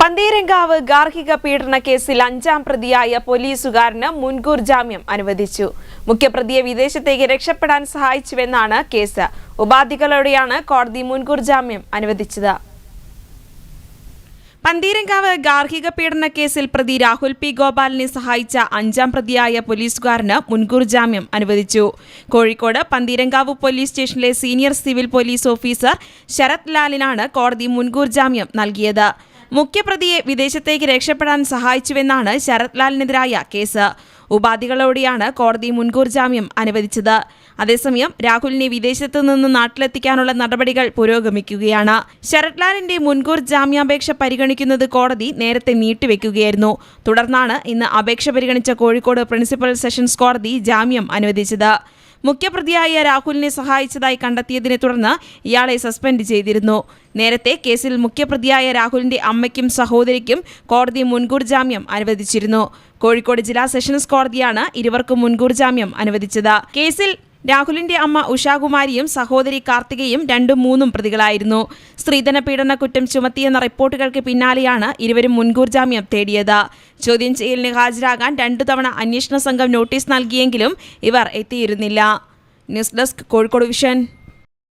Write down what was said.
പന്തീരങ്കാവ് ഗാർഹിക പീഡന കേസിൽ 5ാം പ്രതിയായ പോലീസുകാരന് മുൻകൂർ ജാമ്യം അനുവദിച്ചു. മുഖ്യപ്രതിയെ വിദേശത്തേക്ക് രക്ഷപ്പെടാൻ സഹായിച്ചുവെന്നാണ് കേസ്. ഉപാധികളോടെയാണ് കോടതി മുൻകൂർ ജാമ്യം അനുവദിച്ചത്. പന്തീരങ്കാവ് ഗാർഹിക പീഡന കേസിൽ പ്രതി രാഹുൽ പി ഗോപാലിനെ സഹായിച്ച 5ാം പ്രതിയായ പോലീസുകാരന് മുൻകൂർ ജാമ്യം അനുവദിച്ചു. കോഴിക്കോട് പന്തീരങ്കാവ് പോലീസ് സ്റ്റേഷനിലെ senior civil police officer Sarath ലാലിനാണ് കോടതി മുൻകൂർ ജാമ്യം നൽകിയത്. മുഖ്യപ്രതിയെ വിദേശത്തേക്ക് രക്ഷപ്പെടാൻ സഹായിച്ചുവെന്നാണ് ശരത് ലാലിനെതിരായ കേസ്. ഉപാധികളോടെയാണ് കോടതി മുൻകൂർ ജാമ്യം അനുവദിച്ചത്. അതേസമയം രാഹുലിനെ വിദേശത്തു നിന്ന് നാട്ടിലെത്തിക്കാനുള്ള നടപടികൾ പുരോഗമിക്കുകയാണ്. ശരത് ലാലിന്റെ മുൻകൂർ ജാമ്യാപേക്ഷ പരിഗണിക്കുന്നത് കോടതി നേരത്തെ നീട്ടിവെക്കുകയായിരുന്നു. തുടർന്നാണ് ഇന്ന് അപേക്ഷ പരിഗണിച്ച കോഴിക്കോട് പ്രിൻസിപ്പൽ സെഷൻസ് കോടതി ജാമ്യം അനുവദിച്ചത്. മുഖ്യപ്രതിയായ രാഹുലിനെ സഹായിച്ചതായി കണ്ടെത്തിയതിനെ തുടർന്ന് ഇയാളെ സസ്പെൻഡ് ചെയ്തിരുന്നു. നേരത്തെ കേസിൽ മുഖ്യപ്രതിയായ രാഹുലിന്റെ അമ്മയ്ക്കും സഹോദരിക്കും കോടതി മുൻകൂർ ജാമ്യം അനുവദിച്ചിരുന്നു. കോഴിക്കോട് ജില്ലാ സെഷൻസ് കോടതിയാണ് ഇരുവർക്കും മുൻകൂർ ജാമ്യം അനുവദിച്ചത്. കേസിൽ രാഹുലിന്റെ അമ്മ ഉഷാകുമാരിയും സഹോദരി കാർത്തികയും 2ഉം 3ഉം പ്രതികളായിരുന്നു. സ്ത്രീധന പീഡന കുറ്റം ചുമത്തിയെന്ന റിപ്പോർട്ടുകൾക്ക് പിന്നാലെയാണ് ഇരുവരും മുൻകൂർ ജാമ്യം തേടിയത്. ചോദ്യം ചെയ്യലിന് ഹാജരാകാൻ 2 തവണ അന്വേഷണ സംഘം നോട്ടീസ് നൽകിയെങ്കിലും ഇവർ എത്തിയിരുന്നില്ല. News desk Kozhikode vision.